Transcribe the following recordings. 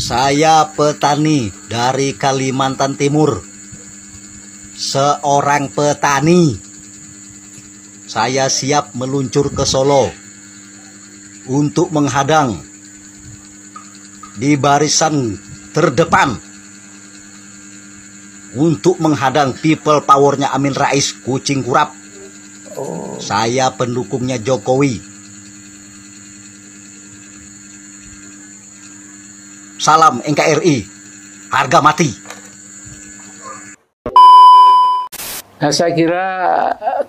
Saya petani dari Kalimantan Timur. Seorang petani. Saya siap meluncur ke Solo untuk menghadang di barisan terdepan untuk menghadang people powernya Amin Rais kucing kurap. Saya pendukungnya Jokowi. Salam NKRI, harga mati. Nah, saya kira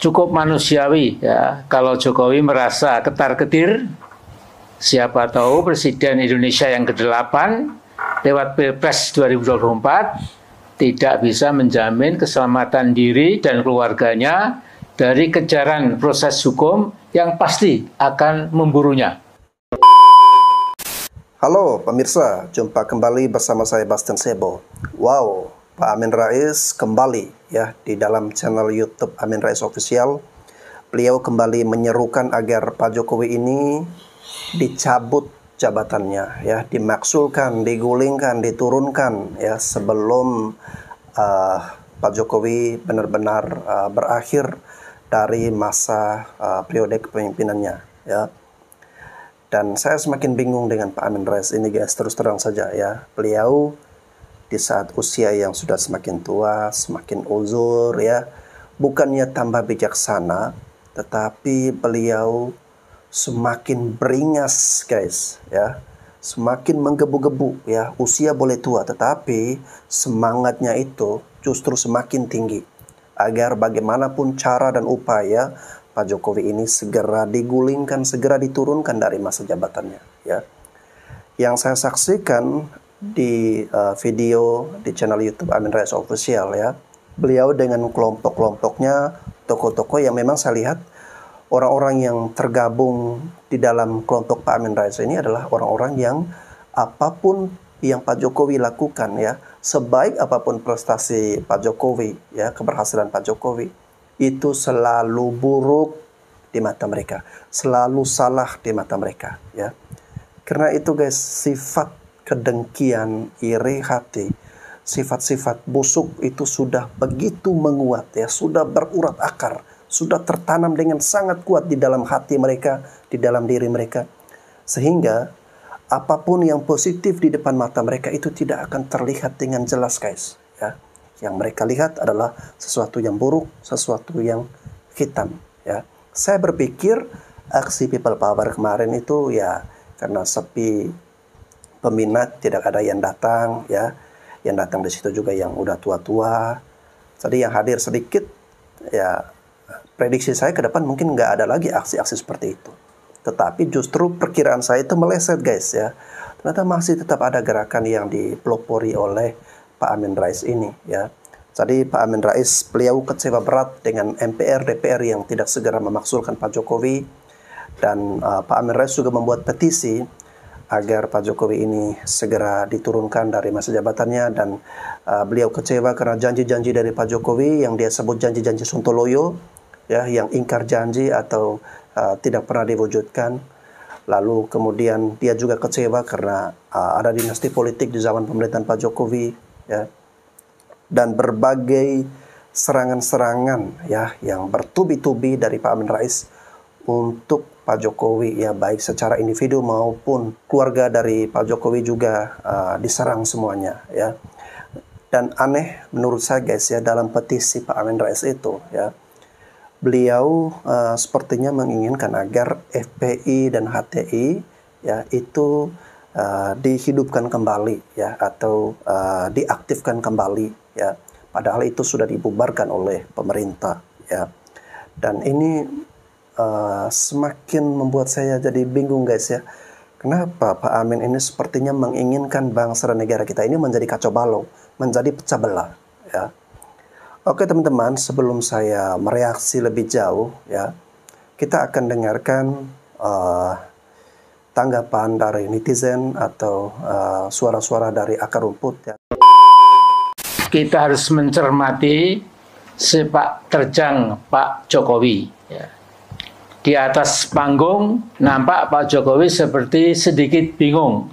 cukup manusiawi ya kalau Jokowi merasa ketar-ketir. Siapa tahu Presiden Indonesia yang ke-8 lewat Pilpres 2024 tidak bisa menjamin keselamatan diri dan keluarganya dari kejaran proses hukum yang pasti akan memburunya. Halo pemirsa, jumpa kembali bersama saya Bastian Sebo. Wow, Pak Amin Rais kembali ya di dalam channel YouTube Amin Rais Official. Beliau kembali menyerukan agar Pak Jokowi ini dicabut jabatannya ya, dimaksulkan, digulingkan, diturunkan ya sebelum Pak Jokowi benar-benar berakhir dari masa periode kepemimpinannya ya. Dan saya semakin bingung dengan Pak Amin Rais ini guys, terus terang saja ya. Beliau di saat usia yang sudah semakin tua, semakin uzur ya, bukannya tambah bijaksana, tetapi beliau semakin beringas guys ya, semakin menggebu-gebu ya. Usia boleh tua, tetapi semangatnya itu justru semakin tinggi agar bagaimanapun cara dan upaya Pak Jokowi ini segera digulingkan, segera diturunkan dari masa jabatannya ya. Yang saya saksikan di video di channel YouTube Amin Rais Official ya, beliau dengan kelompok-kelompoknya, tokoh-tokoh yang memang saya lihat orang-orang yang tergabung di dalam kelompok Pak Amin Rais ini adalah orang-orang yang apapun yang Pak Jokowi lakukan ya, sebaik apapun prestasi Pak Jokowi ya, keberhasilan Pak Jokowi, itu selalu buruk di mata mereka, selalu salah di mata mereka ya. Karena itu guys, sifat kedengkian, iri hati, sifat-sifat busuk itu sudah begitu menguat ya, sudah berurat akar, sudah tertanam dengan sangat kuat di dalam hati mereka, di dalam diri mereka, sehingga apapun yang positif di depan mata mereka itu tidak akan terlihat dengan jelas guys ya. Yang mereka lihat adalah sesuatu yang buruk, sesuatu yang hitam ya. Saya berpikir aksi People Power kemarin itu ya karena sepi peminat, tidak ada yang datang ya. Yang datang di situ juga yang udah tua-tua. Jadi yang hadir sedikit ya, prediksi saya ke depan mungkin nggak ada lagi aksi-aksi seperti itu. Tetapi justru perkiraan saya itu meleset guys ya. Ternyata masih tetap ada gerakan yang dipelopori oleh Pak Amin Rais ini ya. Jadi Pak Amin Rais beliau kecewa berat dengan MPR DPR yang tidak segera memaksulkan Pak Jokowi, dan Pak Amin Rais juga membuat petisi agar Pak Jokowi ini segera diturunkan dari masa jabatannya, dan beliau kecewa karena janji-janji dari Pak Jokowi yang dia sebut janji-janji Sontoloyo ya, yang ingkar janji atau tidak pernah diwujudkan. Lalu kemudian dia juga kecewa karena ada dinasti politik di zaman pemerintahan Pak Jokowi ya, dan berbagai serangan-serangan ya yang bertubi-tubi dari Pak Amin Rais untuk Pak Jokowi ya, baik secara individu maupun keluarga dari Pak Jokowi juga diserang semuanya ya. Dan aneh menurut saya guys ya, dalam petisi Pak Amin Rais itu ya, beliau sepertinya menginginkan agar FPI dan HTI ya itu dihidupkan kembali ya, atau diaktifkan kembali ya, padahal itu sudah dibubarkan oleh pemerintah ya. Dan ini semakin membuat saya jadi bingung guys ya, kenapa Pak Amin ini sepertinya menginginkan bangsa dan negara kita ini menjadi kacau balau, menjadi pecah belah ya. Oke teman-teman, sebelum saya mereaksi lebih jauh ya, kita akan dengarkan tanggapan dari netizen atau suara-suara dari akar rumput ya. Kita harus mencermati sepak terjang Pak Jokowi ya. Di atas panggung nampak Pak Jokowi seperti sedikit bingung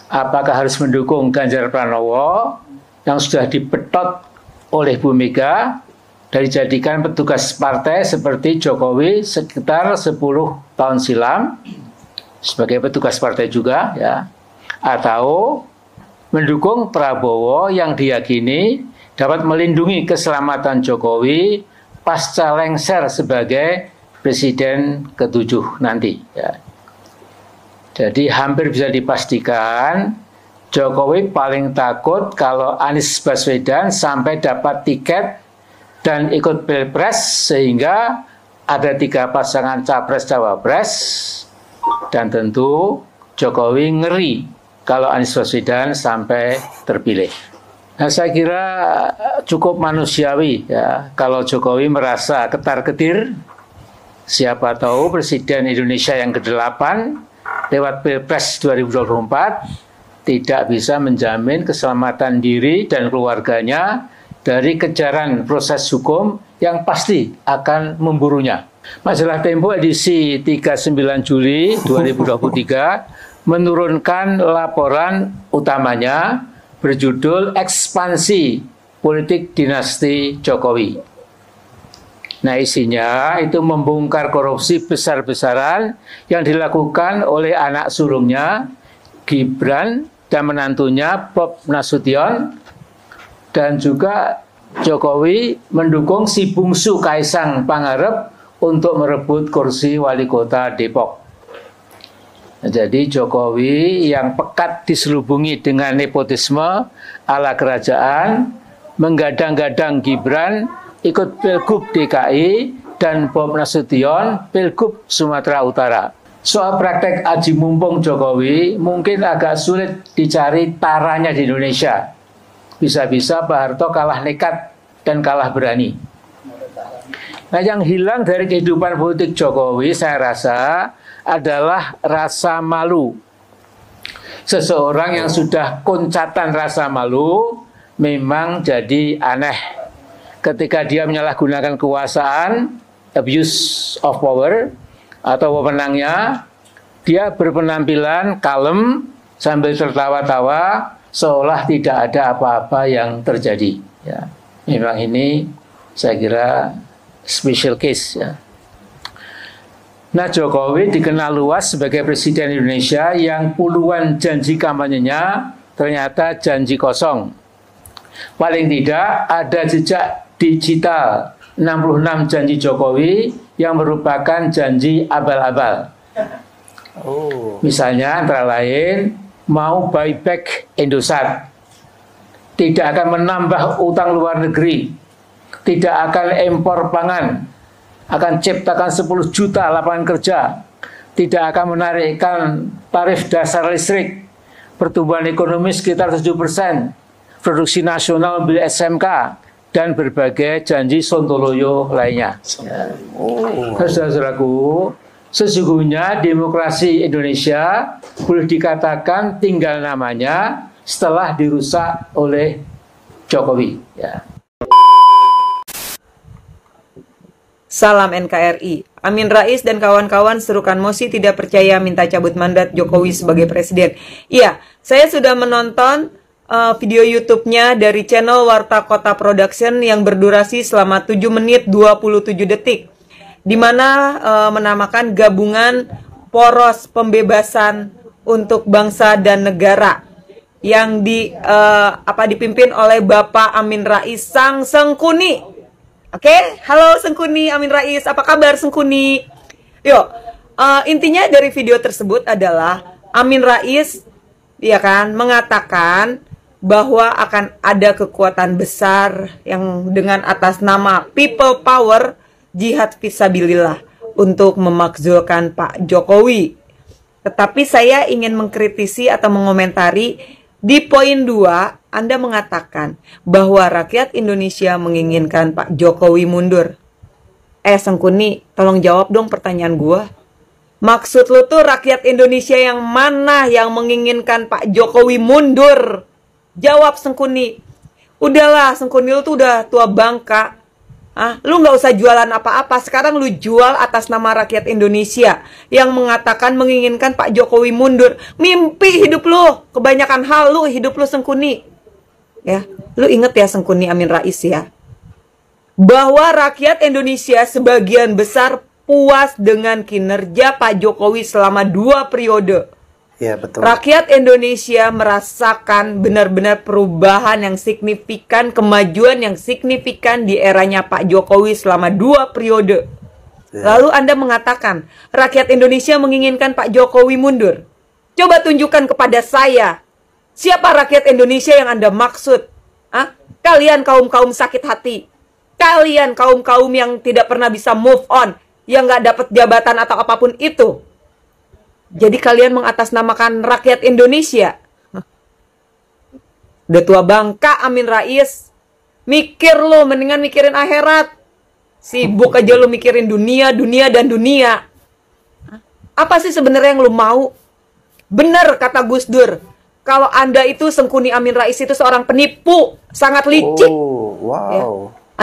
apakah harus mendukung Ganjar Pranowo yang sudah dibetot oleh Bu Mega dan dijadikan petugas partai seperti Jokowi sekitar 10 tahun silam sebagai petugas partai juga, ya, atau mendukung Prabowo yang diyakini dapat melindungi keselamatan Jokowi pasca lengser sebagai presiden ke-7 nanti, ya. Jadi hampir bisa dipastikan Jokowi paling takut kalau Anies Baswedan sampai dapat tiket dan ikut pilpres sehingga ada 3 pasangan capres-cawapres, dan tentu Jokowi ngeri kalau Anies Baswedan sampai terpilih. Nah, saya kira cukup manusiawi, ya, kalau Jokowi merasa ketar-ketir. Siapa tahu Presiden Indonesia yang ke-8 lewat Pilpres 2024 tidak bisa menjamin keselamatan diri dan keluarganya dari kejaran proses hukum yang pasti akan memburunya. Majalah Tempo edisi 39 Juli 2023 menurunkan laporan utamanya berjudul Ekspansi Politik Dinasti Jokowi. Nah, isinya itu membongkar korupsi besar-besaran yang dilakukan oleh anak sulungnya, Gibran, dan menantunya, Bob Nasution, dan juga Jokowi mendukung si bungsu Kaisang Pangarep untuk merebut kursi wali kota Depok. Nah, jadi Jokowi yang pekat diselubungi dengan nepotisme ala kerajaan, menggadang-gadang Gibran ikut Pilgub DKI dan Bob Nasution Pilgub Sumatera Utara. Soal praktek aji mumpung Jokowi mungkin agak sulit dicari taranya di Indonesia. Bisa-bisa Pak Harto kalah nekat dan kalah berani. Nah, yang hilang dari kehidupan politik Jokowi saya rasa adalah rasa malu. Seseorang yang sudah koncatan rasa malu memang jadi aneh ketika dia menyalahgunakan kekuasaan, abuse of power, atau wewenangnya. Dia berpenampilan kalem sambil tertawa-tawa seolah tidak ada apa-apa yang terjadi, ya. Memang ini saya kira special case, ya. Nah, Jokowi dikenal luas sebagai presiden Indonesia yang puluhan janji kampanyenya ternyata janji kosong. Paling tidak ada jejak digital 66 janji Jokowi yang merupakan janji abal-abal. Misalnya antara lain mau buyback Indosat, tidak akan menambah utang luar negeri, tidak akan impor pangan, akan ciptakan 10 juta lapangan kerja, tidak akan menarikkan tarif dasar listrik, pertumbuhan ekonomi sekitar 7%, produksi nasional mobil SMK, dan berbagai janji sontoloyo lainnya. Saudara-saudaraku, sesungguhnya demokrasi Indonesia boleh dikatakan tinggal namanya setelah dirusak oleh Jokowi, ya. Salam NKRI. Amin Rais dan kawan-kawan serukan mosi tidak percaya minta cabut mandat Jokowi sebagai presiden. Iya, saya sudah menonton video YouTube-nya dari channel Warta Kota Production yang berdurasi selama 7 menit 27 detik, di mana menamakan gabungan poros pembebasan untuk bangsa dan negara yang dipimpin oleh Bapak Amin Rais sang Sengkuni. Oke, halo Sengkuni, Amin Rais, apa kabar Sengkuni? Yuk, intinya dari video tersebut adalah Amin Rais, ya kan, mengatakan bahwa akan ada kekuatan besar yang dengan atas nama People Power jihad fisabilillah untuk memakzulkan Pak Jokowi. Tetapi saya ingin mengkritisi atau mengomentari di poin 2, Anda mengatakan bahwa rakyat Indonesia menginginkan Pak Jokowi mundur. Sengkuni, tolong jawab dong pertanyaan gua. Maksud lu tuh rakyat Indonesia yang mana yang menginginkan Pak Jokowi mundur? Jawab Sengkuni. Udahlah Sengkuni, lu tuh udah tua bangka. Lu nggak usah jualan apa-apa. Sekarang lu jual atas nama rakyat Indonesia yang mengatakan menginginkan Pak Jokowi mundur. Mimpi hidup lu. Kebanyakan hal lu hidup lu sengkuni. Ya, lu inget ya Sengkuni Amin Rais ya. Bahwa rakyat Indonesia sebagian besar puas dengan kinerja Pak Jokowi selama 2 periode. Ya, betul. Rakyat Indonesia merasakan benar-benar perubahan yang signifikan, kemajuan yang signifikan di eranya Pak Jokowi selama 2 periode. Lalu Anda mengatakan, rakyat Indonesia menginginkan Pak Jokowi mundur. Coba tunjukkan kepada saya, siapa rakyat Indonesia yang Anda maksud? Kalian kaum-kaum sakit hati. Kalian kaum-kaum yang tidak pernah bisa move on, yang nggak dapat jabatan atau apapun itu. Jadi kalian mengatasnamakan rakyat Indonesia. Udah tua bangka Amin Rais. Mikir lo, mendingan mikirin akhirat. Sibuk aja lo mikirin dunia, dunia, dan dunia. Apa sih sebenarnya yang lo mau? Bener kata Gus Dur. Kalau Anda itu Sengkuni Amin Rais itu seorang penipu. Sangat licik. Oh, wow. Ya.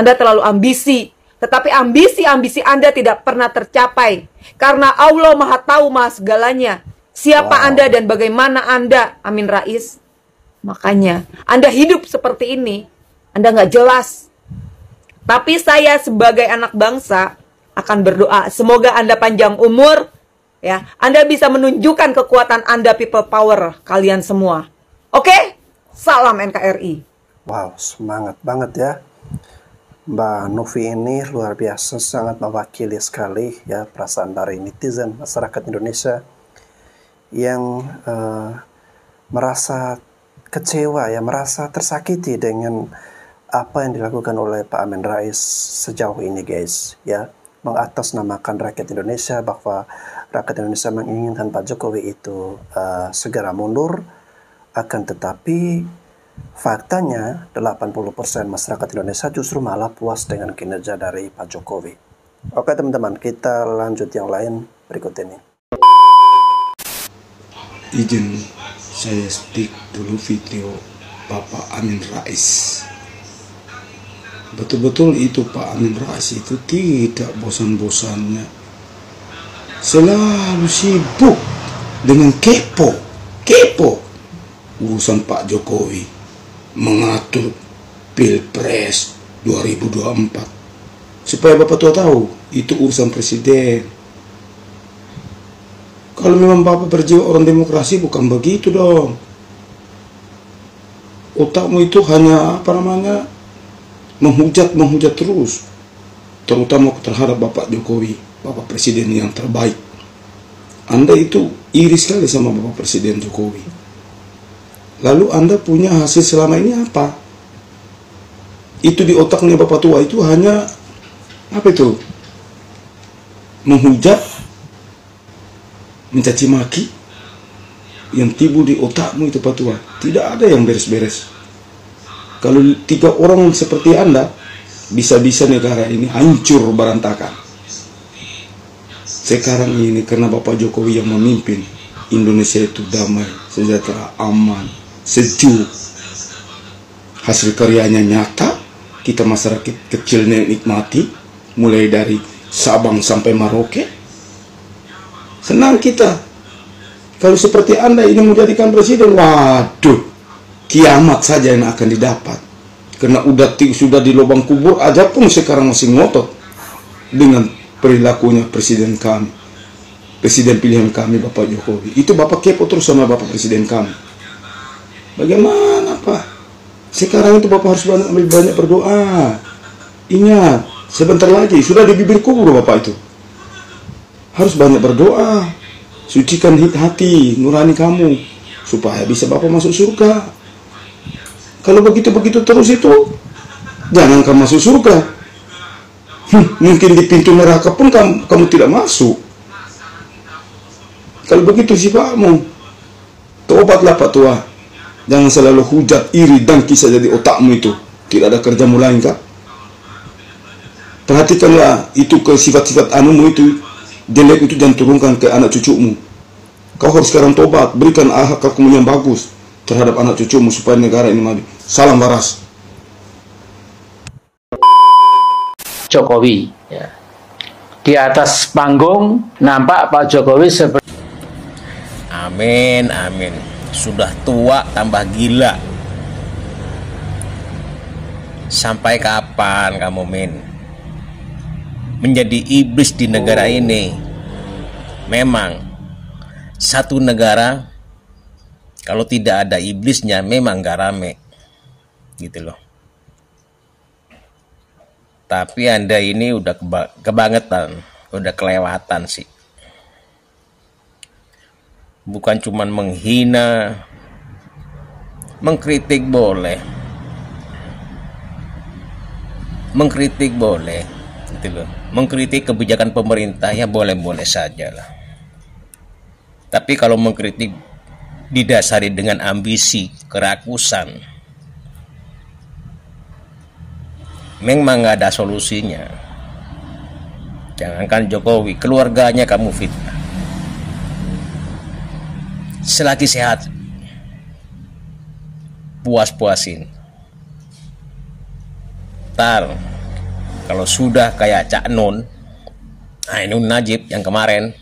Anda terlalu ambisi. Tetapi ambisi-ambisi Anda tidak pernah tercapai. Karena Allah Maha Tahu Maha Segalanya. Siapa Anda dan bagaimana Anda, Amin Rais. Makanya, Anda hidup seperti ini. Anda nggak jelas. Tapi saya sebagai anak bangsa akan berdoa. Semoga Anda panjang umur. Ya, Anda bisa menunjukkan kekuatan Anda, people power, kalian semua. Oke? Salam NKRI. Wow, semangat banget ya. Mbak Novi ini luar biasa, sangat mewakili sekali ya perasaan dari netizen masyarakat Indonesia yang merasa kecewa ya, merasa tersakiti dengan apa yang dilakukan oleh Pak Amin Rais sejauh ini guys ya, mengatasnamakan rakyat Indonesia bahwa rakyat Indonesia menginginkan Pak Jokowi itu segera mundur, akan tetapi faktanya 80% masyarakat Indonesia justru malah puas dengan kinerja dari Pak Jokowi. Oke teman-teman, kita lanjut yang lain berikut ini. Izin saya stick dulu video Bapak Amin Rais. Betul-betul itu Pak Amin Rais itu tidak bosan-bosannya. Selalu sibuk dengan kepo urusan Pak Jokowi. Mengatur Pilpres 2024. Supaya Bapak tua tahu, itu urusan presiden. Kalau memang Bapak berjiwa orang demokrasi, bukan begitu dong. Otakmu itu hanya menghujat terus. Terutama terhadap Bapak Jokowi, Bapak Presiden yang terbaik. Anda itu iri sekali sama Bapak Presiden Jokowi. Lalu Anda punya hasil selama ini apa? Itu di otaknya Bapak tua itu hanya apa itu? Menghujat, mencaci maki yang timbul di otakmu itu Pak tua. Tidak ada yang beres-beres. Kalau 3 orang seperti Anda, bisa-bisa negara ini hancur berantakan. Sekarang ini karena Bapak Jokowi yang memimpin, Indonesia itu damai, sejahtera, aman, sejuk. Hasil karyanya nyata, kita masyarakat kecilnya nikmati, mulai dari Sabang sampai Merauke. Senang kita. Kalau seperti Anda ini menjadikan presiden, waduh, kiamat saja yang akan didapat. Karena sudah di lubang kubur aja pun sekarang masih ngotot dengan perilakunya presiden kami, presiden pilihan kami Bapak Jokowi. Itu Bapak kepo terus sama Bapak presiden kami. Bagaimana Pak? Sekarang itu Bapak harus banyak berdoa. Ingat, sebentar lagi sudah di bibir kubur Bapak itu. Harus banyak berdoa. Sucikan hati nurani kamu supaya bisa Bapak masuk surga. Kalau begitu terus itu, jangan kamu masuk surga. Mungkin di pintu neraka pun kamu tidak masuk. Kalau begitu sifatmu, tobatlah Pak tua. Jangan selalu hujat, iri, dengki saja di otakmu itu. Tidak ada kerjamu lain kah? Perhatikanlah itu ke sifat-sifat anumu itu, jelek itu jangan turunkan ke anak cucumu. Kau harus sekarang tobat, berikan akhlakmu yang bagus terhadap anak cucumu supaya negara ini maju. Salam waras. Jokowi. Ya. Di atas panggung nampak Pak Jokowi seperti amin, amin. Sudah tua tambah gila. Sampai kapan kamu, Min? Menjadi iblis di negara ini. Memang satu negara kalau tidak ada iblisnya memang gak rame. Gitu loh. Tapi Anda ini udah kebangetan, udah kelewatan sih. Bukan cuman menghina, mengkritik boleh. Mengkritik boleh, gitu loh. Mengkritik kebijakan pemerintah ya boleh-boleh saja lah. Tapi kalau mengkritik didasari dengan ambisi, kerakusan, memang nggak ada solusinya. Jangankan Jokowi, keluarganya kamu fitnah. Selagi sehat, puas-puasin. Ntar kalau sudah kayak Cak Nun, Ainun Najib yang kemarin,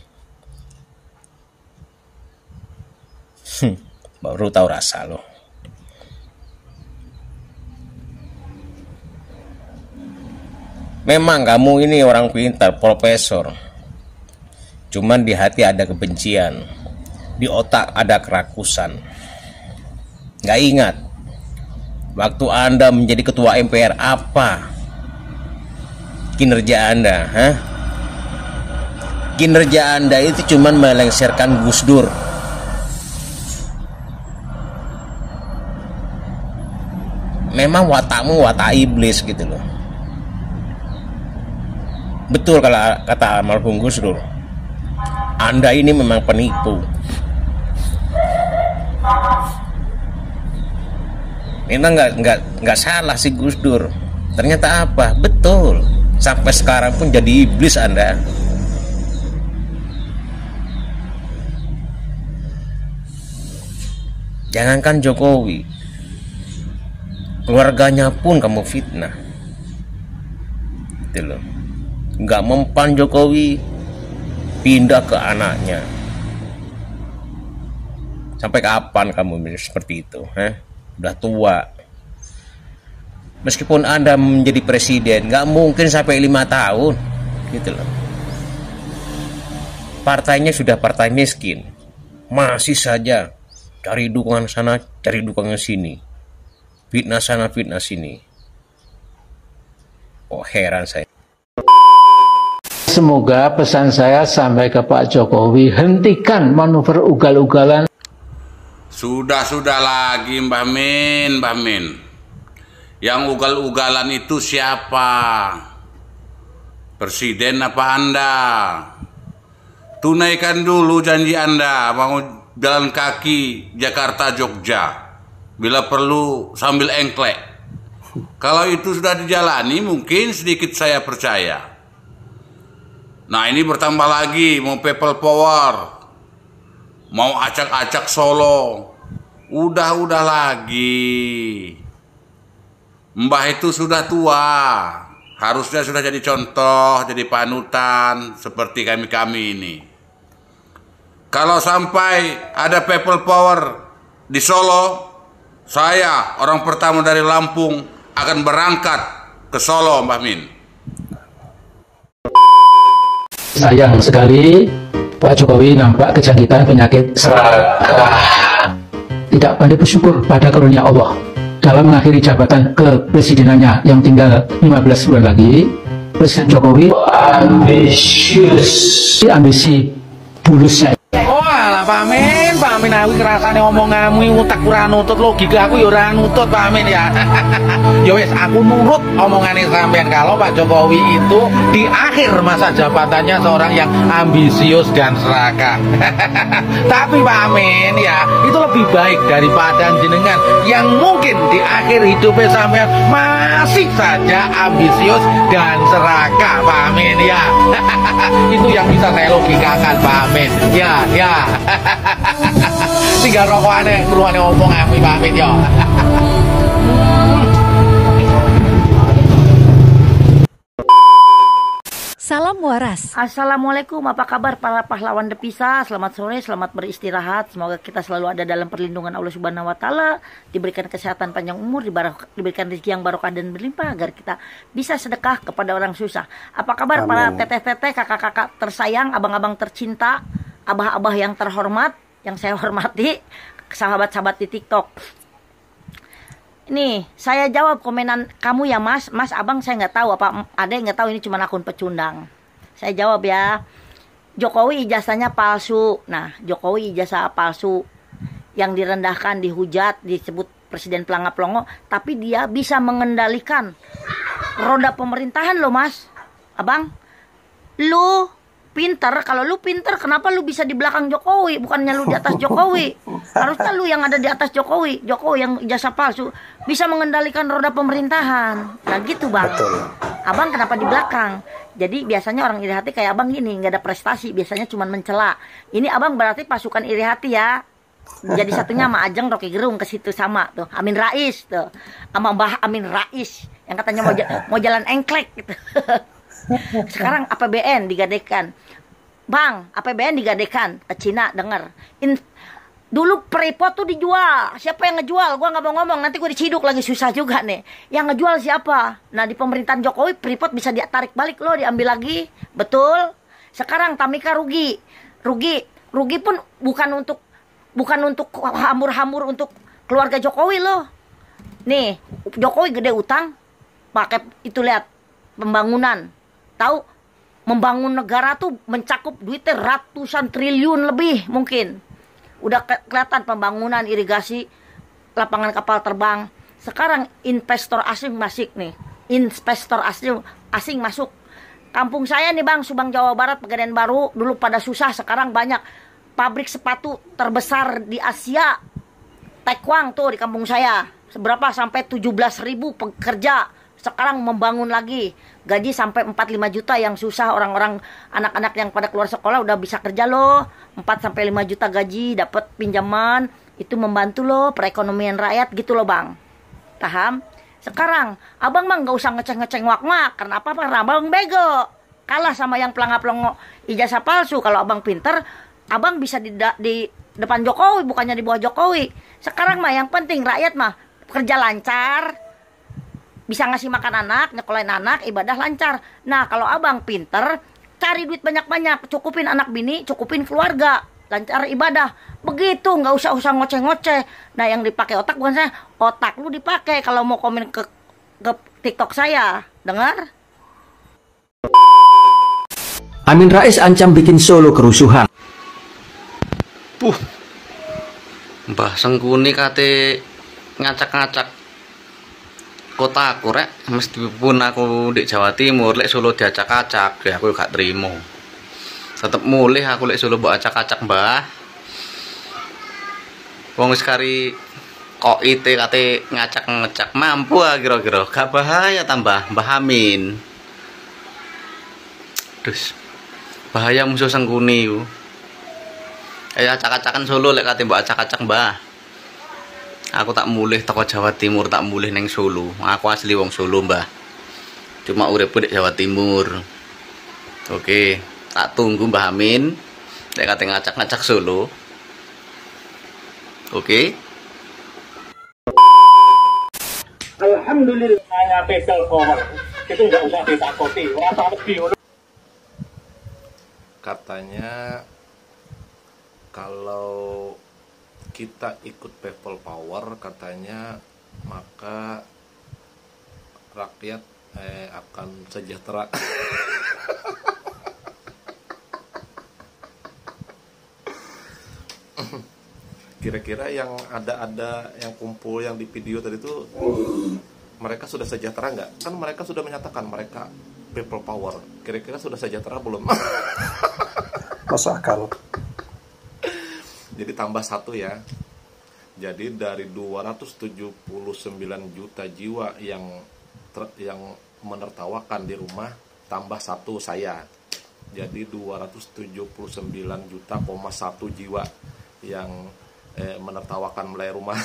baru tahu rasa loh. Memang kamu ini orang pintar, profesor. Cuman di hati ada kebencian, di otak ada kerakusan. Gak ingat waktu Anda menjadi ketua MPR apa kinerja Anda, hah? Kinerja Anda itu cuman melengsarkan Gus Dur. Memang watakmu watak iblis gitu loh. Betul kalau kata almarhum Gus Dur, Anda ini memang penipu. Memang nggak salah si Gus Dur. Ternyata apa? Betul. Sampai sekarang pun jadi iblis Anda. Jangankan Jokowi, keluarganya pun kamu fitnah. Gitu loh. Nggak mempan Jokowi, pindah ke anaknya. Sampai kapan kamu seperti itu? Udah tua. Meskipun Anda menjadi presiden, nggak mungkin sampai 5 tahun, gitu loh. Partainya sudah partai miskin, masih saja cari dukungan sana, cari dukungan sini, fitnah sana, fitnah sini. Oh heran saya. Semoga pesan saya sampai ke Pak Jokowi, hentikan manuver ugal-ugalan. Sudah lagi Mbah Min. Yang ugal-ugalan itu siapa? Presiden apa Anda? Tunaikan dulu janji Anda, mau jalan kaki Jakarta Jogja. Bila perlu sambil engklek. Kalau itu sudah dijalani mungkin sedikit saya percaya. Nah ini bertambah lagi, mau people power, mau acak-acak Solo, udah lagi. Mbah itu sudah tua, harusnya sudah jadi contoh, jadi panutan seperti kami ini. Kalau sampai ada people power di Solo, saya orang pertama dari Lampung akan berangkat ke Solo, Mbah Min. Sayang sekali Pak Jokowi nampak kejangkitan penyakit serakah. Tidak pandai bersyukur pada karunia Allah dalam mengakhiri jabatan kepresidenannya yang tinggal 15 bulan lagi. Presiden Jokowi ambisi bulusnya. Oh alah Pak Amin aku kerasane omonganmu utak ora nutut, logika aku ya ora nutut Pak Amin ya. Ya wis aku nurut omongane sampean kalau Pak Jokowi itu di akhir masa jabatannya seorang yang ambisius dan serakah. Tapi Pak Amin ya, itu lebih baik daripada jenengan yang mungkin di akhir hidupnya sampean masih saja ambisius dan serakah Pak Amin ya. Itu yang bisa saya logikakan Pak Amin. Ya. Tinggal rokokannya keluarnya ngomong aku Pak Amin ya. Salam waras. Assalamualaikum, apa kabar para pahlawan devisa? Selamat sore, selamat beristirahat. Semoga kita selalu ada dalam perlindungan Allah Subhanahu wa taala, diberikan kesehatan panjang umur, diberikan rezeki yang barokah dan berlimpah agar kita bisa sedekah kepada orang susah. Apa kabar para teteh-teteh, kakak-kakak tersayang, abang-abang tercinta, abah-abah yang terhormat, yang saya hormati, sahabat-sahabat di TikTok. Nih, saya jawab komenan kamu ya Mas. Mas, abang saya nggak tahu apa ada yang nggak tahu, ini cuma akun pecundang. Saya jawab ya. Jokowi ijazahnya palsu. Nah, Jokowi ijazah palsu yang direndahkan, dihujat, disebut presiden pelangap-pelongo, tapi dia bisa mengendalikan roda pemerintahan loh Mas. Abang, lu pinter, kalau lu pinter kenapa lu bisa di belakang Jokowi, bukannya lu di atas Jokowi? Harusnya lu yang ada di atas Jokowi. Jokowi yang ijazah palsu bisa mengendalikan roda pemerintahan. Nah gitu Bang. Betul. Abang kenapa di belakang? Jadi biasanya orang iri hati kayak abang gini, nggak ada prestasi, biasanya cuma mencela. Ini abang berarti pasukan iri hati ya. Jadi satunya sama Ajeng Rocky Gerung ke situ sama tuh, Amin Rais tuh, sama Mbah Amin Rais yang katanya mau jalan engklek gitu. Sekarang APBN digadekan. Bang, APBN digadekan ke Cina, denger. Dulu Freeport tuh dijual. Siapa yang ngejual? Gua nggak mau ngomong, nanti gua diciduk lagi, susah juga nih. Yang ngejual siapa? Nah, di pemerintahan Jokowi Freeport bisa ditarik balik loh, diambil lagi. Betul. Sekarang Tamika rugi. Rugi pun bukan untuk hamur-hamur untuk keluarga Jokowi loh. Nih, Jokowi gede utang, pakai itu lihat pembangunan. Tahu, membangun negara tuh mencakup duitnya ratusan triliun lebih mungkin. Udah kelihatan pembangunan irigasi, lapangan kapal terbang. Sekarang investor asing masuk nih. Investor asing masuk. Kampung saya nih Bang, Subang Jawa Barat, Pegadaian Baru, dulu pada susah, sekarang banyak. Pabrik sepatu terbesar di Asia, Taekwang tuh di kampung saya. Seberapa sampai 17.000 pekerja. Sekarang membangun lagi, gaji sampai 4-5 juta yang susah, orang-orang anak-anak yang pada keluar sekolah udah bisa kerja loh. 4-5 juta gaji, dapat pinjaman, itu membantu loh perekonomian rakyat gitu loh Bang. Paham? Sekarang abang mah nggak usah ngeceng-ngeceng wak-mak, karena apa? Karena abang bego, kalah sama yang pelangap-pelongo ijazah palsu. Kalau abang pinter, abang bisa di depan Jokowi, bukannya di bawah Jokowi. Sekarang mah yang penting rakyat mah kerja lancar, bisa ngasih makan anak, nyekolahin anak, ibadah lancar. Nah, kalau abang pinter, cari duit banyak-banyak, cukupin anak bini, cukupin keluarga, lancar ibadah. Begitu, nggak usah ngoceh-ngoceh. Nah, yang dipakai otak bukan saya, otak lu dipakai kalau mau komen ke TikTok saya. Dengar? Amin Rais ancam bikin Solo kerusuhan. Mbah Sengkuni kate ngacak-ngacak kota aku rek, meskipun aku di Jawa Timur, lek Solo diacak-acak, ya aku gak terima. Tetep mulih aku lek Solo mbok acak-acak Mbah. Wong wis kari kok ite kate ngacak-ngacak, mampu kira-kira, gak bahaya tambah Mbah Amin. Terus bahaya musuh Sengkuni ku. Ayo acak-acakan Solo lek kate mbok acak-acak Mbah. Aku tak mulih teko Jawa Timur, tak mulih neng Solo. Aku asli wong Solo Mbah, cuma urip di Jawa Timur. Oke, tak tunggu Mbah Amin lek kate ngacak-ngacak Solo. Oke. Alhamdulillah hanya pedal power. Itu nggak usah ditakoti. Rasa lebih. Katanya kalau kita ikut people power, katanya maka rakyat akan sejahtera. Kira-kira yang ada yang kumpul yang di video tadi itu mereka sudah sejahtera nggak? Kan mereka sudah menyatakan mereka people power. Kira-kira sudah sejahtera belum? Masuk akal. Jadi tambah satu ya. Jadi dari 279 juta jiwa yang menertawakan di rumah, tambah satu saya. Jadi 279,1 juta jiwa yang menertawakan mulai rumah.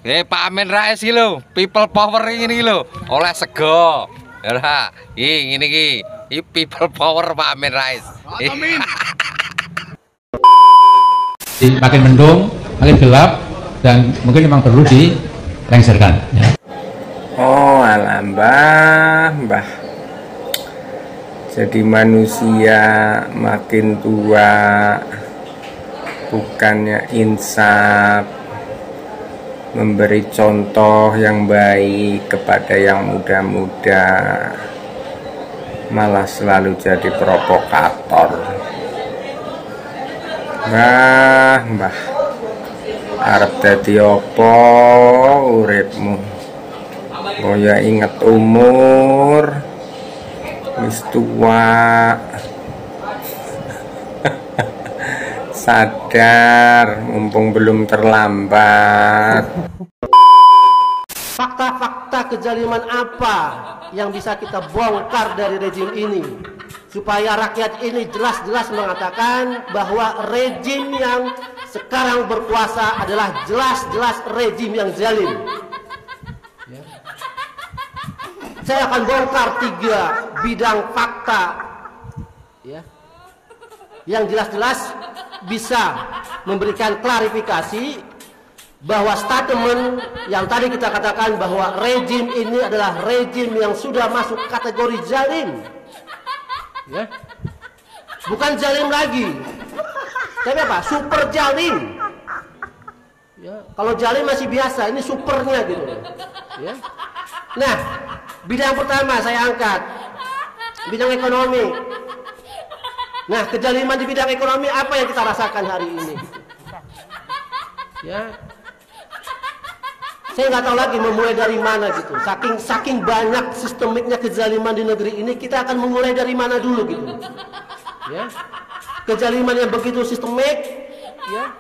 Pak Amin Rais iki lho, people power ini lho, oleh sego. Ora, ngene iki people power Pak Amin Rais. Amin. Makin mendung, makin gelap, dan mungkin memang perlu dilengserkan. Ya. Oh, alah mbah. Jadi manusia makin tua, bukannya insaf, memberi contoh yang baik kepada yang muda-muda, malah selalu jadi provokator. Mbah, arep dadi apa uripmu? Oh ya, ingat umur, wis tua. Sadar, mumpung belum terlambat. Fakta-fakta kezaliman apa yang bisa kita bongkar dari rejim ini, supaya rakyat ini jelas-jelas mengatakan bahwa rejim yang sekarang berkuasa adalah jelas-jelas rejim yang zalim. Saya akan bongkar 3 bidang fakta, ya, yang jelas-jelas bisa memberikan klarifikasi bahwa statement yang tadi kita katakan bahwa rejim ini adalah rejim yang sudah masuk kategori zalim, ya, bukan zalim lagi, tapi apa? Super zalim. Ya, kalau zalim masih biasa, ini supernya gitu. Ya. Nah, bidang pertama saya angkat, bidang ekonomi. Nah, kezaliman di bidang ekonomi apa yang kita rasakan hari ini? Ya, saya nggak tahu lagi memulai dari mana gitu. Saking banyak sistemiknya kezaliman di negeri ini, kita akan memulai dari mana dulu gitu. Ya, kezaliman yang begitu sistemik, ya,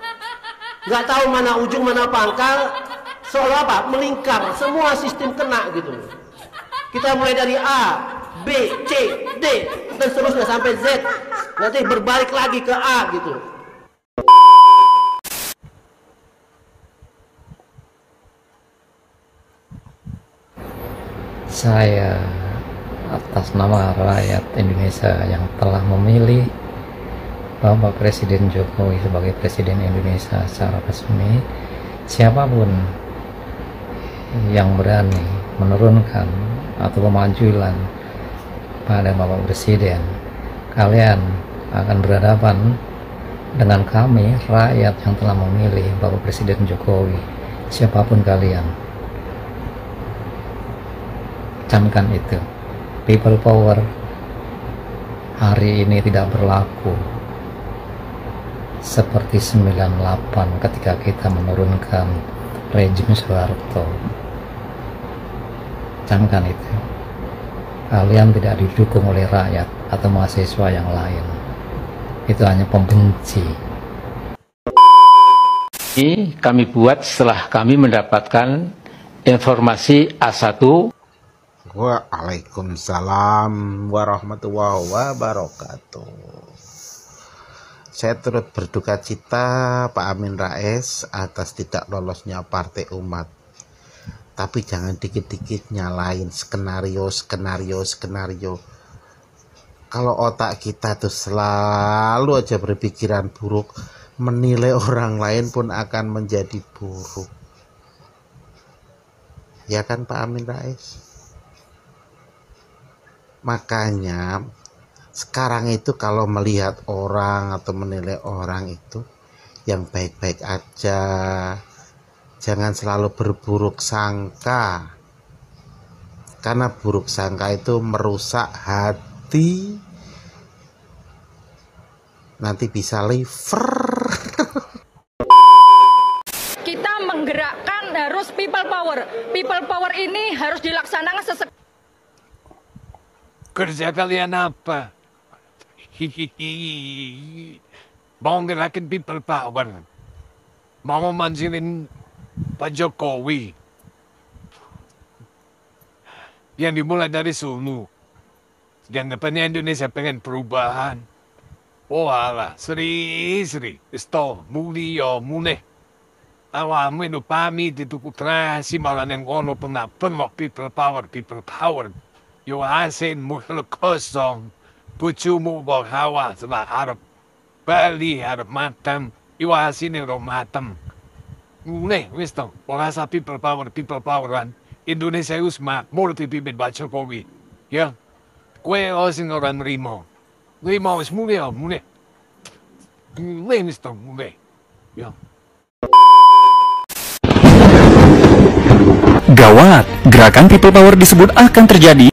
nggak tahu mana ujung mana pangkal, seolah apa melingkar, semua sistem kena gitu. Kita mulai dari A, B, C, D, dan seterusnya sampai Z. Nanti berbalik lagi ke A gitu. Saya atas nama rakyat Indonesia yang telah memilih Bapak Presiden Jokowi sebagai Presiden Indonesia secara resmi, siapapun yang berani menurunkan atau pemajulan pada Bapak Presiden, kalian akan berhadapan dengan kami, rakyat yang telah memilih Bapak Presiden Jokowi. Siapapun kalian, camkan itu. People power hari ini tidak berlaku seperti 98 ketika kita menurunkan rejim Soeharto. Camkan itu. Kalian tidak didukung oleh rakyat atau mahasiswa yang lain. Itu hanya pembenci. Ini kami buat setelah kami mendapatkan informasi A1. Waalaikumsalam warahmatullahi wabarakatuh. Saya turut berduka cita Pak Amin Rais atas tidak lolosnya Partai Umat. Tapi jangan dikit-dikit nyalain skenario. Kalau otak kita tuh selalu aja berpikiran buruk, menilai orang lain pun akan menjadi buruk. Ya kan Pak Amin Rais? Makanya sekarang itu kalau melihat orang atau menilai orang itu yang baik-baik aja, jangan selalu berburuk sangka, karena buruk sangka itu merusak hati, nanti bisa liver. Kita menggerakkan harus people power ini harus dilaksanakan sesuai. Kerja kalian apa? Mau ngerakin people power, mau manjilin Pak Jokowi yang dimulai dari Sulu. Dan depannya Indonesia pengen perubahan. Wala, seri, isto, muli. Awamu inu pami ditukutra si malan yang kono pernah people power. yung asin mo kosong, pucu mo hawa sa harap bali harap matam, iwasin yung matam. Nih, wisto, wala sa people power Indonesia usma, multi pipit ba Jokowi. Ya, kue osin orang rimo is muli. Nih, wisto, muli. Ya. Gawat, gerakan people power disebut akan terjadi.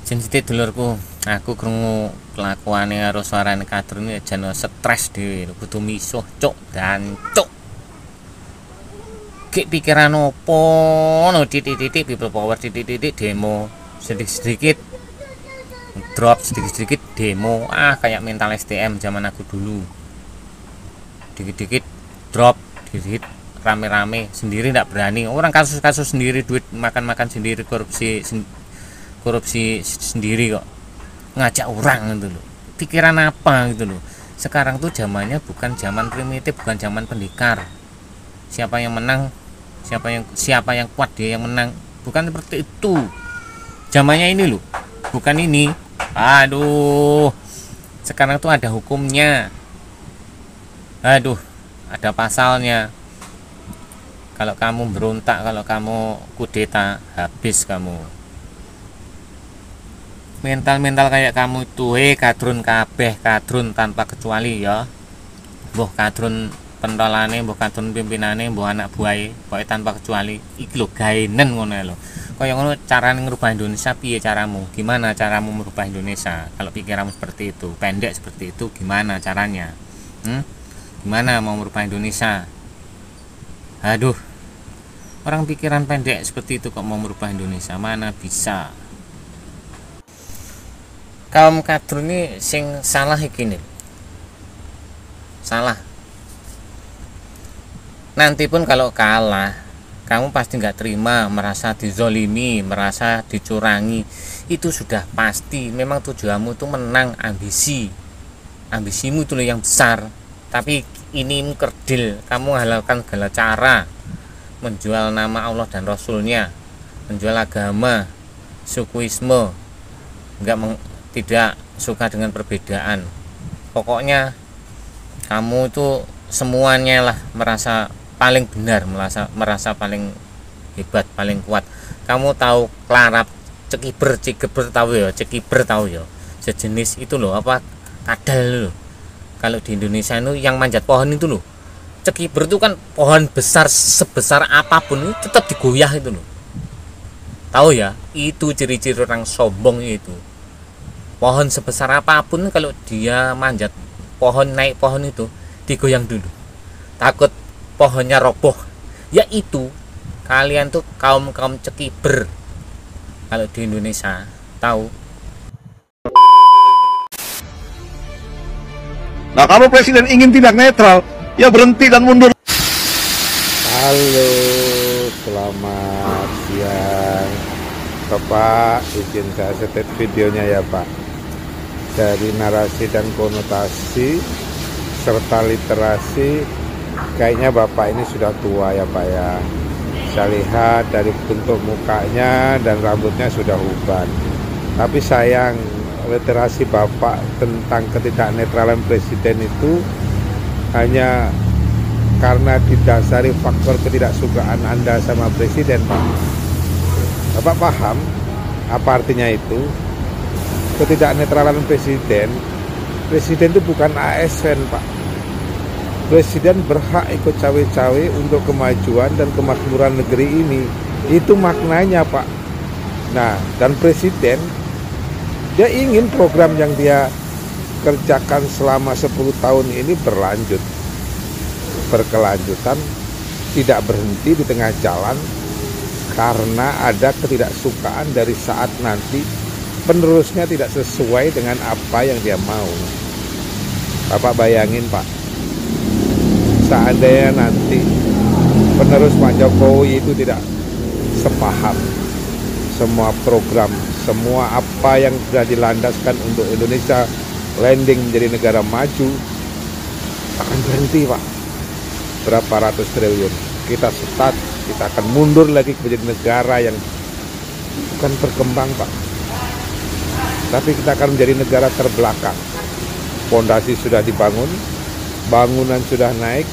Sensitif dulurku, aku krungu kelakuane karo suarane Kadrun iki jan stres dhewe, kudu misuh cuk dan cuk. Ki pikiran opo no titik-titik people power titik-titik demo sedikit-sedikit drop sedikit-sedikit demo kayak mental STM zaman aku dulu. Dikit-dikit drop, dikit rame-rame sendiri tidak berani, orang kasus-kasus sendiri, duit makan-makan sendiri, korupsi sendiri kok ngajak orang gitu loh. Pikiran apa gitu loh. Sekarang tuh zamannya bukan zaman primitif, bukan zaman pendekar. Siapa yang menang, siapa yang kuat dia yang menang, bukan seperti itu. Zamannya ini loh, bukan ini. Aduh, sekarang tuh ada hukumnya. Aduh, ada pasalnya. Kalau kamu berontak, kalau kamu kudeta, habis kamu. Mental kayak kamu itu, Kadrun kabeh, Kadrun tanpa kecuali ya. Mbah Kadrun pentolane, mbah Kadrun pimpinane, mbah anak buahe, pokoke tanpa kecuali. Iki lho gaenen ngono lho. Kaya ngono carane ngrubah Indonesia piye caramu? Gimana caramu merubah Indonesia? Kalau pikiranmu seperti itu, pendek seperti itu, gimana caranya? Gimana mau merubah Indonesia? Aduh, orang pikiran pendek seperti itu kok mau merubah Indonesia, mana bisa. Kaum Kadrun ini sing salah iki nih. Salah. Nanti pun kalau kalah, kamu pasti nggak terima, merasa dizolimi, merasa dicurangi. Itu sudah pasti. Memang tujuanmu itu menang, ambisimu itu loh yang besar. Tapi ini kerdil, kamu halalkan segala cara, menjual nama Allah dan Rasulnya, menjual agama, sukuisme, tidak suka dengan perbedaan. Pokoknya kamu itu semuanya lah merasa paling benar, merasa paling hebat, paling kuat. Kamu tahu klarap, cekiber tahu ya, cekiber tahu ya, sejenis itu loh, apa kadal loh. Kalau di Indonesia itu yang manjat pohon itu loh, cekiber itu kan pohon besar sebesar apapun itu tetap digoyah itu loh. Tahu ya, itu ciri-ciri orang sombong itu. Pohon sebesar apapun kalau dia manjat pohon, naik pohon itu digoyang dulu, takut pohonnya roboh. Ya itu kalian tuh kaum cekiber kalau di Indonesia, tahu. Nah, kalau presiden ingin tidak netral, ya berhenti dan mundur. Halo, selamat siang Bapak, izin saya setet videonya ya Pak. Dari narasi dan konotasi serta literasi, kayaknya Bapak ini sudah tua ya Pak ya. Saya lihat dari bentuk mukanya dan rambutnya sudah uban. Tapi sayang, literasi Bapak tentang ketidaknetralan presiden itu hanya karena didasari faktor ketidaksukaan Anda sama presiden Pak. Bapak paham apa artinya itu? Ketidaknetralan presiden itu bukan ASN Pak. Presiden berhak ikut cawe-cawe untuk kemajuan dan kemakmuran negeri ini. Itu maknanya Pak. Nah, dan presiden dia ingin program yang dia kerjakan selama 10 tahun ini berkelanjutan, tidak berhenti di tengah jalan karena ada ketidaksukaan dari saat nanti penerusnya tidak sesuai dengan apa yang dia mau. Bapak bayangin Pak, seandainya nanti penerus Pak Jokowi itu tidak sepaham, semua program, semua apa yang sudah dilandaskan untuk Indonesia landing menjadi negara maju akan berhenti Pak. Berapa ratus triliun kita start, kita akan mundur lagi menjadi negara yang bukan berkembang Pak. tapi kita akan menjadi negara terbelakang. Pondasi sudah dibangun, bangunan sudah naik,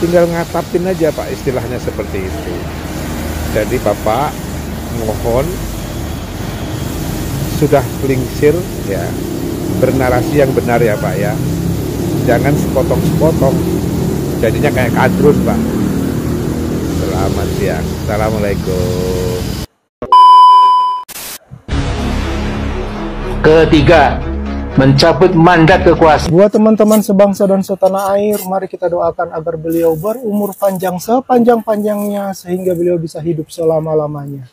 tinggal ngatapin aja Pak, istilahnya seperti itu. Jadi Bapak mohon sudah pelingsir ya, bernarasi yang benar ya Pak ya, jangan sepotong-sepotong, jadinya kayak kadrun Pak. Selamat siang, Assalamualaikum. Ketiga, mencabut mandat kekuasaan. Buat teman-teman sebangsa dan setanah air, mari kita doakan agar beliau berumur panjang sepanjang-panjangnya sehingga beliau bisa hidup selama-lamanya.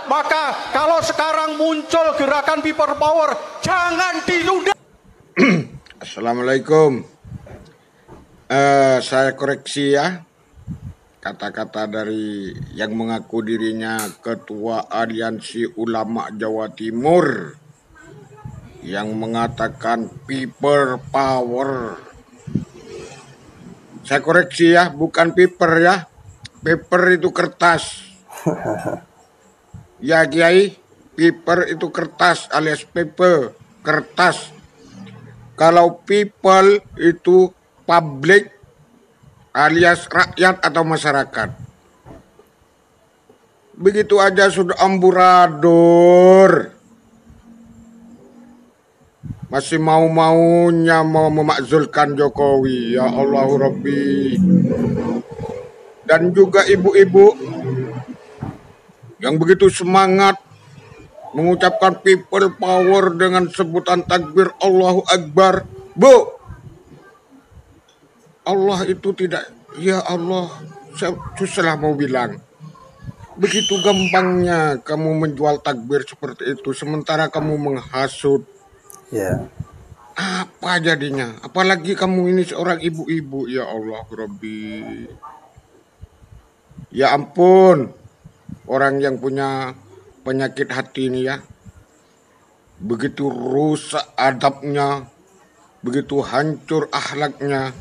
Maka kalau sekarang muncul gerakan people power, jangan ditunda. Assalamualaikum. Saya koreksi ya. Kata-kata dari yang mengaku dirinya Ketua Aliansi Ulama Jawa Timur yang mengatakan people power. Saya koreksi ya, bukan paper ya. Paper itu kertas. Ya Kiai, paper itu kertas alias paper, kertas. Kalau people itu public alias rakyat atau masyarakat. Begitu aja sudah amburador. Masih mau-maunya mau memakzulkan Jokowi. Ya Allah Rabbi. Dan juga ibu-ibu yang begitu semangat mengucapkan people power dengan sebutan takbir Allahu Akbar. Bu, Allah itu tidak, ya Allah, saya susah mau bilang. Begitu gampangnya kamu menjual takbir seperti itu, sementara kamu menghasut. Ya. Apa jadinya? Apalagi kamu ini seorang ibu-ibu, ya Allah Rabbi. Ya ampun, orang yang punya penyakit hati ini ya, begitu rusak adabnya, begitu hancur akhlaknya,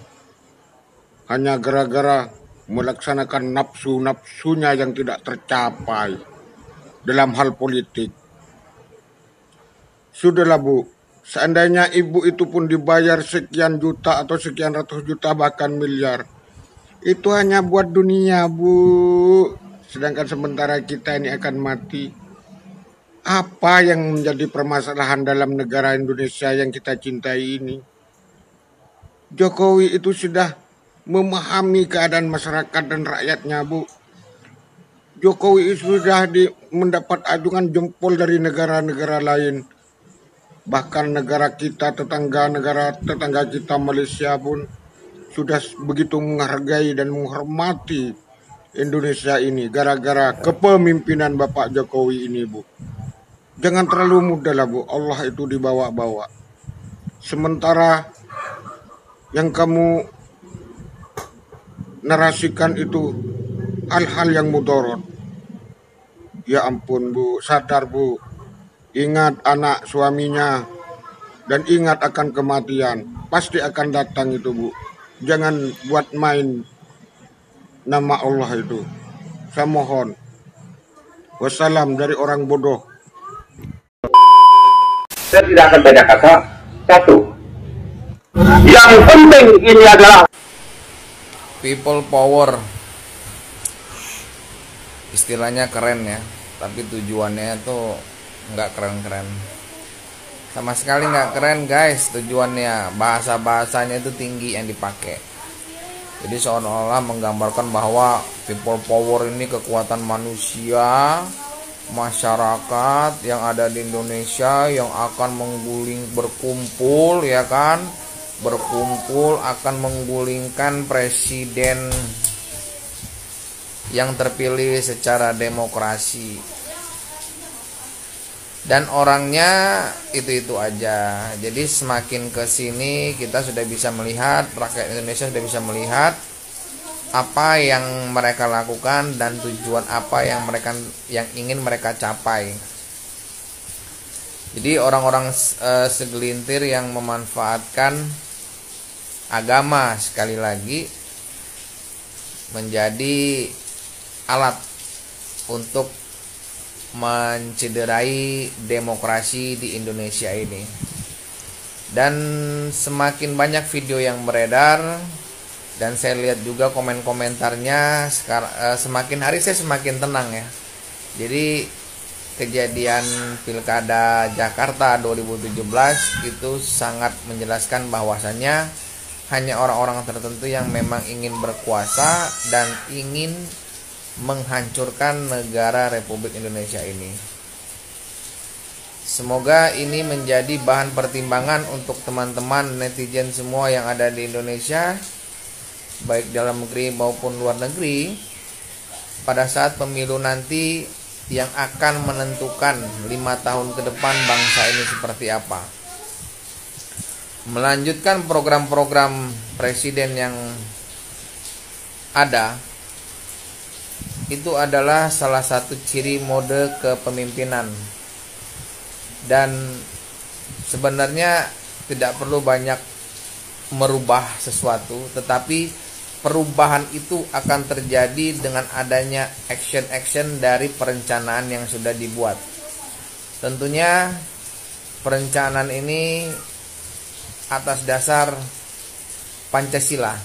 hanya gara-gara melaksanakan nafsu-nafsunya yang tidak tercapai dalam hal politik. Sudahlah Bu, seandainya ibu itu pun dibayar sekian juta atau sekian ratus juta bahkan miliar, itu hanya buat dunia Bu. Sedangkan sementara kita ini akan mati. Apa yang menjadi permasalahan dalam negara Indonesia yang kita cintai ini? Jokowi itu sudah memahami keadaan masyarakat dan rakyatnya Bu. Jokowi sudah mendapat ajungan jempol dari negara-negara lain. Bahkan negara kita negara tetangga kita Malaysia pun sudah begitu menghargai dan menghormati Indonesia ini gara-gara kepemimpinan Bapak Jokowi ini Bu. Jangan terlalu mudah lah Bu, Allah itu dibawa-bawa. Sementara yang kamu narasikan itu hal-hal yang mudarat. Ya ampun Bu, sadar Bu. Ingat anak suaminya dan ingat akan kematian. Pasti akan datang itu Bu. Jangan buat main nama Allah itu. Saya mohon. Wassalam dari orang bodoh. Saya tidak akan banyak kata. Satu. Yang penting ini adalah people power, istilahnya keren ya, tapi tujuannya tuh nggak keren-keren, sama sekali nggak keren guys. Tujuannya, bahasanya itu tinggi yang dipakai, jadi seolah-olah menggambarkan bahwa people power ini kekuatan manusia, masyarakat yang ada di Indonesia yang akan berkumpul ya kan, berkumpul akan menggulingkan presiden yang terpilih secara demokrasi, dan orangnya itu-itu aja. Jadi semakin ke sini kita sudah bisa melihat, rakyat Indonesia sudah bisa melihat apa yang mereka lakukan dan tujuan apa yang ingin mereka capai. Jadi orang-orang segelintir yang memanfaatkan agama sekali lagi menjadi alat untuk mencederai demokrasi di Indonesia ini. Dan semakin banyak video yang beredar dan saya lihat juga komen-komentarnya, semakin hari saya semakin tenang ya. Jadi kejadian Pilkada Jakarta 2017 itu sangat menjelaskan bahwasannya hanya orang-orang tertentu yang memang ingin berkuasa dan ingin menghancurkan negara Republik Indonesia ini. Semoga ini menjadi bahan pertimbangan untuk teman-teman netizen semua yang ada di Indonesia, baik dalam negeri maupun luar negeri, pada saat pemilu nanti yang akan menentukan 5 tahun ke depan bangsa ini seperti apa. Melanjutkan program-program presiden yang ada, itu adalah salah satu ciri mode kepemimpinan. Dan sebenarnya tidak perlu banyak merubah sesuatu, tetapi perubahan itu akan terjadi dengan adanya action-action dari perencanaan yang sudah dibuat. Tentunya perencanaan ini atas dasar Pancasila.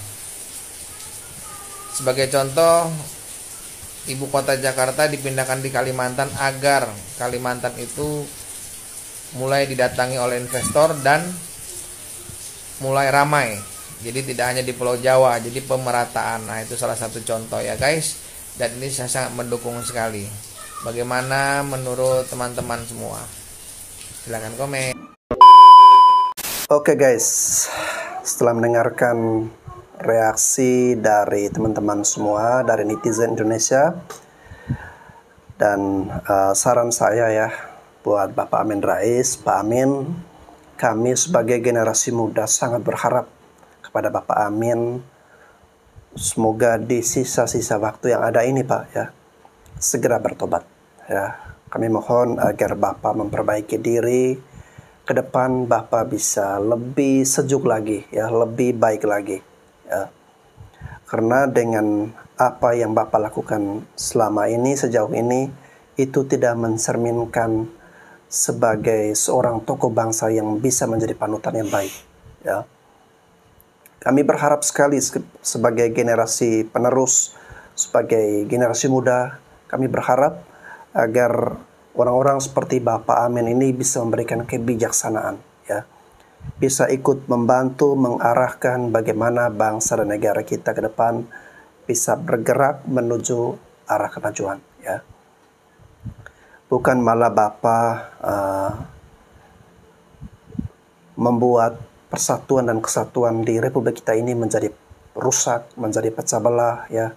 Sebagai contoh, ibu kota Jakarta dipindahkan di Kalimantan agar Kalimantan itu mulai didatangi oleh investor dan mulai ramai. Jadi tidak hanya di Pulau Jawa, jadi pemerataan. Nah, itu salah satu contoh ya guys. Dan ini saya sangat mendukung sekali. Bagaimana menurut teman-teman semua? Silahkan komen. Oke guys, setelah mendengarkan reaksi dari teman-teman semua, dari netizen Indonesia, dan saran saya ya buat Bapak Amin Rais, Pak Amin, kami sebagai generasi muda sangat berharap kepada Bapak Amin, semoga di sisa-sisa waktu yang ada ini Pak ya, segera bertobat ya. Kami mohon agar Bapak memperbaiki diri, ke depan Bapak bisa lebih sejuk lagi ya, lebih baik lagi ya. Karena dengan apa yang Bapak lakukan selama ini, sejauh ini, itu tidak mencerminkan sebagai seorang tokoh bangsa yang bisa menjadi panutan yang baik ya. Kami berharap sekali sebagai generasi penerus, sebagai generasi muda, kami berharap agar orang-orang seperti Bapak Amin ini bisa memberikan kebijaksanaan ya. Bisa ikut membantu mengarahkan bagaimana bangsa dan negara kita ke depan bisa bergerak menuju arah kemajuan ya. Bukan malah Bapak membuat persatuan dan kesatuan di Republik kita ini menjadi rusak, menjadi pecah belah ya,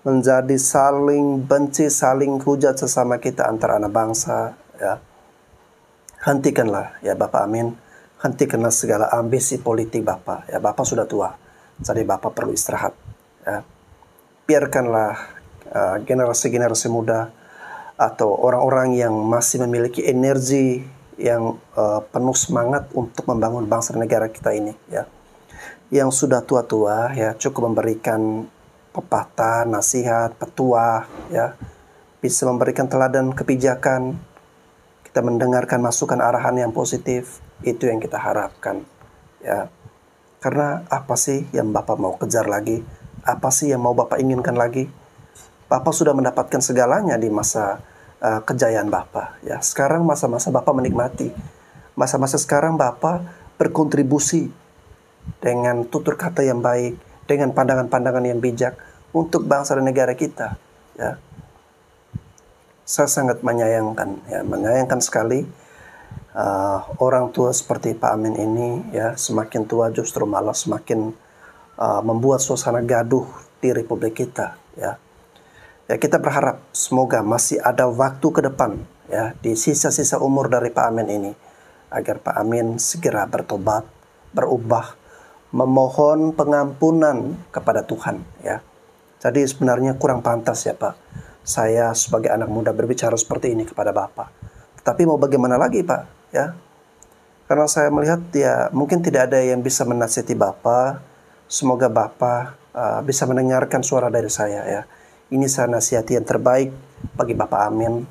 menjadi saling benci, saling hujat sesama kita antara anak bangsa ya. Hentikanlah ya Bapak Amin, hentikanlah segala ambisi politik Bapak ya. Bapak sudah tua, jadi Bapak perlu istirahat ya. Biarkanlah generasi-generasi muda atau orang-orang yang masih memiliki energi yang penuh semangat untuk membangun bangsa dan negara kita ini ya. Yang sudah tua-tua ya cukup memberikan pepatah, nasihat, petuah ya. Bisa memberikan teladan kebijakan. Kita mendengarkan masukan arahan yang positif, itu yang kita harapkan ya. Karena apa sih yang Bapak mau kejar lagi? Apa sih yang mau Bapak inginkan lagi? Bapak sudah mendapatkan segalanya di masa kejayaan Bapak ya. Sekarang masa-masa Bapak menikmati. Masa-masa sekarang Bapak berkontribusi dengan tutur kata yang baik, dengan pandangan-pandangan yang bijak untuk bangsa dan negara kita ya. Saya sangat menyayangkan ya, menyayangkan sekali orang tua seperti Pak Amin ini ya, semakin tua justru malah semakin membuat suasana gaduh di Republik kita ya. Ya, kita berharap semoga masih ada waktu ke depan ya di sisa-sisa umur dari Pak Amin ini agar Pak Amin segera bertobat, berubah, memohon pengampunan kepada Tuhan ya. Jadi sebenarnya kurang pantas ya Pak, saya sebagai anak muda berbicara seperti ini kepada Bapak. Tetapi mau bagaimana lagi Pak ya? Karena saya melihat ya mungkin tidak ada yang bisa menasihati Bapak. Semoga Bapak bisa mendengarkan suara dari saya ya. Ini saya nasihati yang terbaik bagi Bapak Amin.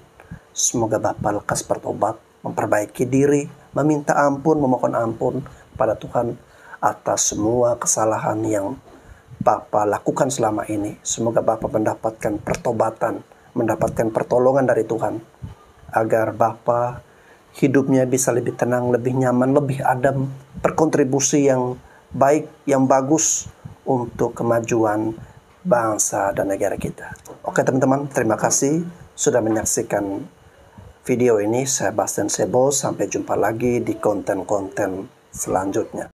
Semoga Bapak lekas bertobat, memperbaiki diri, meminta ampun, memohon ampun pada Tuhan atas semua kesalahan yang Bapak lakukan selama ini. Semoga Bapak mendapatkan pertobatan, mendapatkan pertolongan dari Tuhan, agar Bapak hidupnya bisa lebih tenang, lebih nyaman, lebih adem, berkontribusi yang baik, yang bagus untuk kemajuan bangsa dan negara kita. Oke teman-teman, terima kasih sudah menyaksikan video ini. Saya Bastian Sebo, sampai jumpa lagi di konten-konten selanjutnya.